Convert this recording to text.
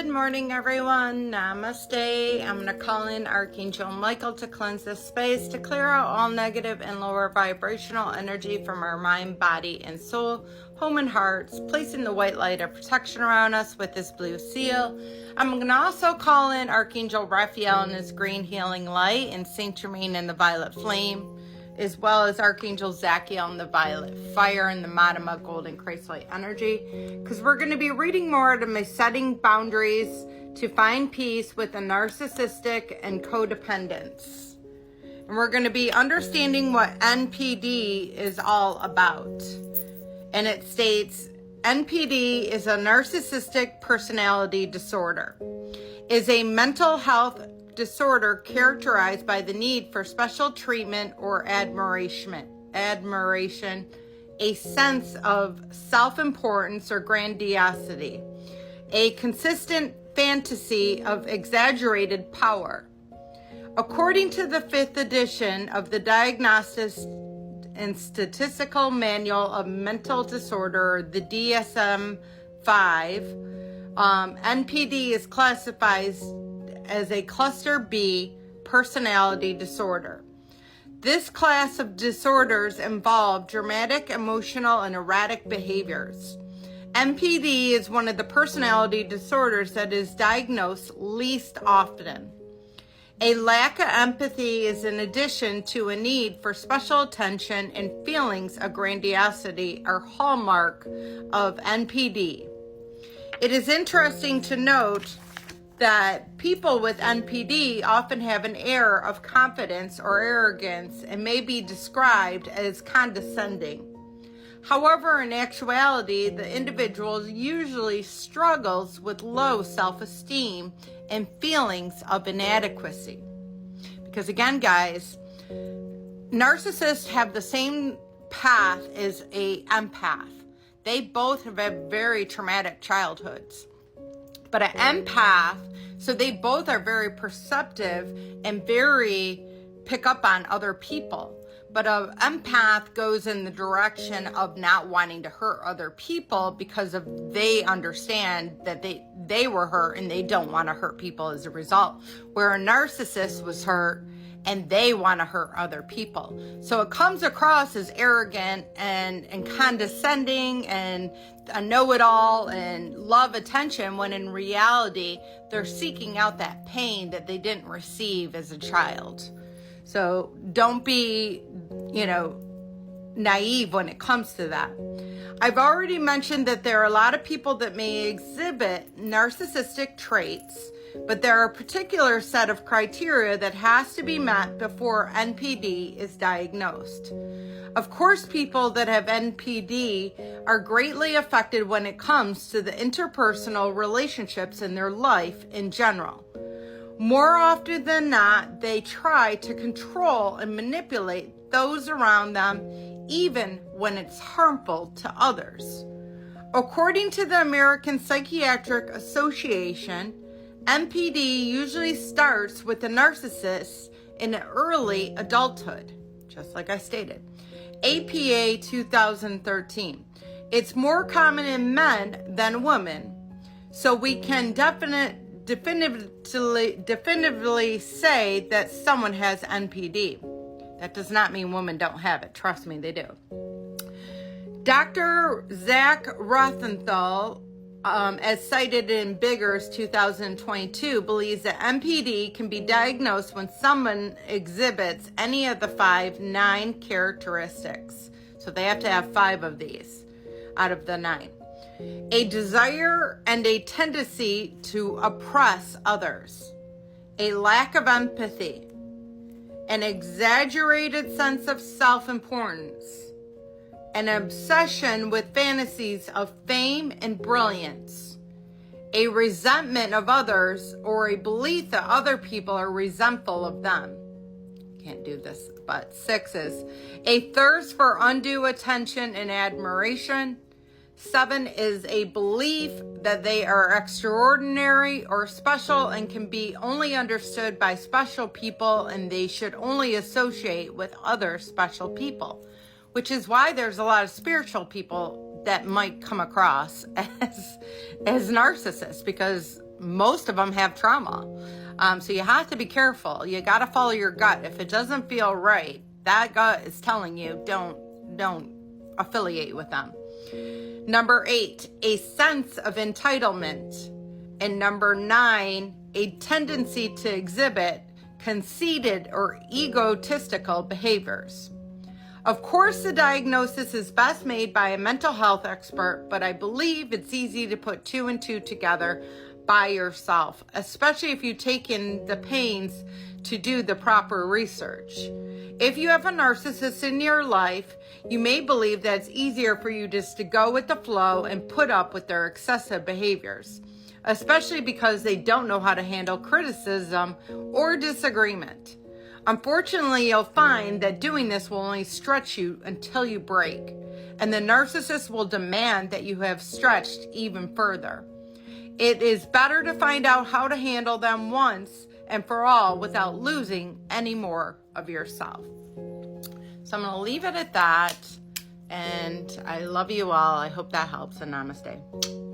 Good morning, everyone. Namaste. I'm going to call in Archangel Michael to cleanse this space, to clear out all negative and lower vibrational energy from our mind, body, and soul, home, and hearts, placing the white light of protection around us with this blue seal. I'm going to also call in Archangel Raphael and his green healing light, and Saint Germain and the violet flame, as well as Archangel Zachiel and the violet fire and the Madama golden Christ-light energy, because we're going to be reading more of my setting boundaries to find peace with the narcissistic and codependents. And we're going to be understanding what NPD is all about. And it states, NPD is a narcissistic personality disorder, is a mental health disorder characterized by the need for special treatment or admiration, a sense of self-importance or grandiosity, a consistent fantasy of exaggerated power. According to the 5th edition of the Diagnostic and Statistical Manual of Mental Disorder, the DSM-5, NPD is classified as a cluster B personality disorder. This class of disorders involve dramatic, emotional, and erratic behaviors. NPD is one of the personality disorders that is diagnosed least often. A lack of empathy is in addition to a need for special attention, and feelings of grandiosity are hallmark of NPD. It is interesting to note that people with NPD often have an air of confidence or arrogance and may be described as condescending. However, in actuality, the individual usually struggles with low self-esteem and feelings of inadequacy. Because again, guys, narcissists have the same path as an empath. They both have had very traumatic childhoods. But an empath, so they both are very perceptive and very pick up on other people. But an empath goes in the direction of not wanting to hurt other people because of they understand that they were hurt and they don't want to hurt people as a result. Where a narcissist was hurt and they want to hurt other people. So it comes across as arrogant and condescending and a know-it-all and love attention, when in reality, they're seeking out that pain that they didn't receive as a child. So don't be, naive when it comes to that. I've already mentioned that there are a lot of people that may exhibit narcissistic traits, but there are a particular set of criteria that has to be met before NPD is diagnosed. Of course, people that have NPD are greatly affected when it comes to the interpersonal relationships in their life in general. More often than not, they try to control and manipulate those around them, even when it's harmful to others. According to the American Psychiatric Association, NPD usually starts with the narcissist in early adulthood, just like I stated. APA 2013. It's more common in men than women, so we can definitively say that someone has NPD. That does not mean women don't have it. Trust me, they do. Dr. Zach Rothenthal, as cited in Biggers 2022, believes that NPD can be diagnosed when someone exhibits any of the 9 characteristics. So they have to have 5 of these out of the 9. A desire and a tendency to oppress others, a lack of empathy, an exaggerated sense of self-importance, an obsession with fantasies of fame and brilliance, a resentment of others, or a belief that other people are resentful of them. Can't do this, but 6 is a thirst for undue attention and admiration. 7 is a belief that they are extraordinary or special and can be only understood by special people, and they should only associate with other special people, which is why there's a lot of spiritual people that might come across as narcissists, because most of them have trauma. So you have to be careful. You got to follow your gut. If it doesn't feel right, that gut is telling you don't affiliate with them. Number 8, a sense of entitlement. And number 9, a tendency to exhibit conceited or egotistical behaviors. Of course, the diagnosis is best made by a mental health expert, but I believe it's easy to put 2 and 2 together by yourself, especially if you take in the pains to do the proper research. If you have a narcissist in your life, you may believe that it's easier for you just to go with the flow and put up with their excessive behaviors, especially because they don't know how to handle criticism or disagreement. Unfortunately, you'll find that doing this will only stretch you until you break, and the narcissist will demand that you have stretched even further. It is better to find out how to handle them once and for all without losing any more of yourself. So I'm going to leave it at that, and I love you all. I hope that helps, and namaste.